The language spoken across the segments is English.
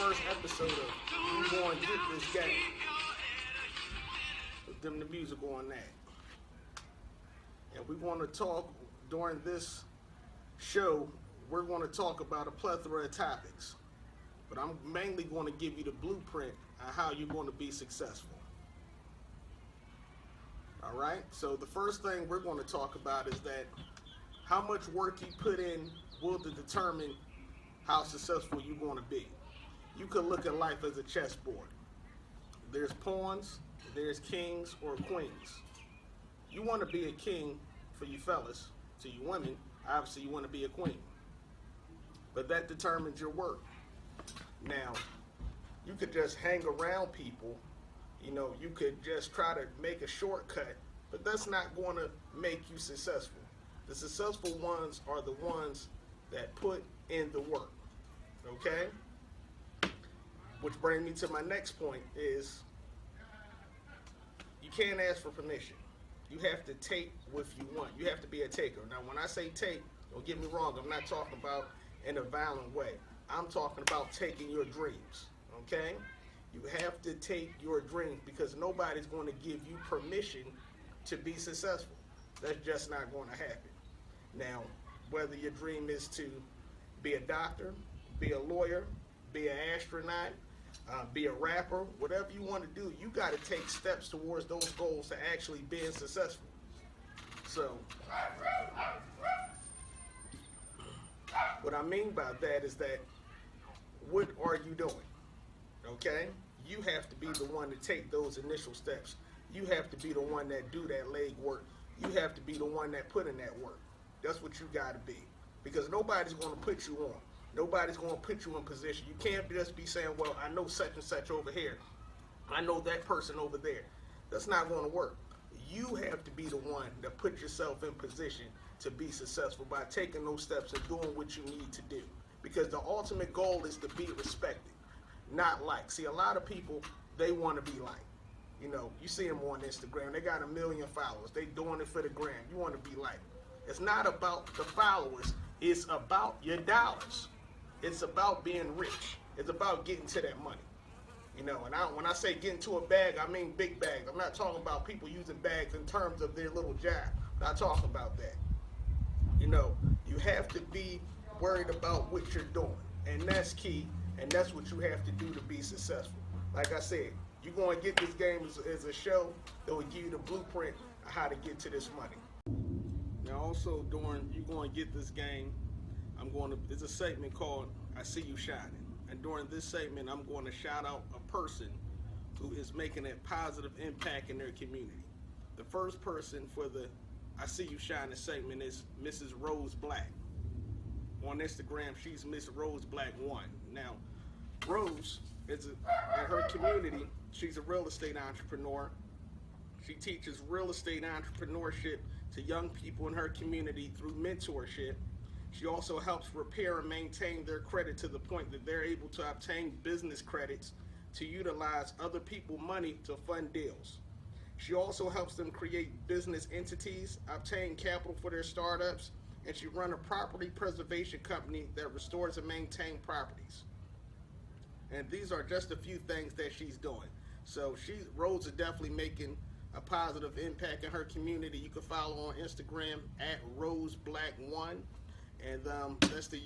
first episode of We Gonna Get This Game. With them the music on that. And we want to talk during this show, we're going to talk about a plethora of topics. But I'm mainly going to give you the blueprint on how you're going to be successful. Alright, so the first thing we're going to talk about is that how much work you put in will determine how successful you're going to be. You could look at life as a chessboard. There's pawns, there's kings or queens. You want to be a king for you fellas, to you women, obviously you want to be a queen. But that determines your work. Now, you could just hang around people, you could just try to make a shortcut, but that's not going to make you successful. The successful ones are the ones that put in the work, okay? Which brings me to my next point is you can't ask for permission. You have to take what you want. You have to be a taker. Now, when I say take, don't get me wrong, I'm not talking about in a violent way. I'm talking about taking your dreams, okay? You have to take your dreams because nobody's going to give you permission to be successful. That's just not going to happen. Now, whether your dream is to be a doctor, be a lawyer, be an astronaut, be a rapper, whatever you want to do, you got to take steps towards those goals to actually being successful. So, what I mean by that is that what are you doing? Okay? You have to be the one to take those initial steps. You have to be the one that do that leg work. You have to be the one that put in that work. That's what you got to be. Because nobody's going to put you on. Nobody's going to put you in position. You can't just be saying, well, I know such and such over here. I know that person over there. That's not going to work. You have to be the one that put yourself in position to be successful by taking those steps and doing what you need to do. Because the ultimate goal is to be respected, not liked. See, a lot of people, they want to be liked. You see them on Instagram. They got 1 million followers. They doing it for the gram. You want to be liked. It's not about the followers. It's about your dollars. It's about being rich. It's about getting to that money. And when I say getting to a bag, I mean big bags. I'm not talking about people using bags in terms of their little job. I'm not talking about that. You have to be worried about what you're doing. And that's key. And that's what you have to do to be successful. Like I said, you're going to get this game as a show that will give you the blueprint of how to get to this money. Now also during you're going to get this game, it's a segment called I See You Shining. And during this segment, I'm going to shout out a person who is making a positive impact in their community. The first person for the I See You Shining segment is Mrs. Rose Black. On Instagram, she's Miss Rose Black 1. Now, Rose is in her community, she's a real estate entrepreneur. She teaches real estate entrepreneurship to young people in her community through mentorship. She also helps repair and maintain their credit to the point that they're able to obtain business credits to utilize other people's money to fund deals. She also helps them create business entities, obtain capital for their startups, and she runs a property preservation company that restores and maintains properties. And these are just a few things that she's doing. So Rose is definitely making a positive impact in her community. You can follow on Instagram at RoseBlack1. And that's the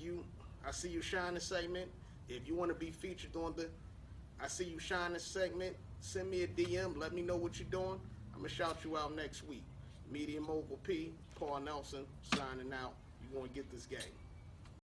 I See You Shining segment. If you want to be featured on the I See You Shining segment, send me a DM. Let me know what you're doing. I'm going to shout you out next week. Media Mogul P, Paul Nelson, signing out. You're going to get this game.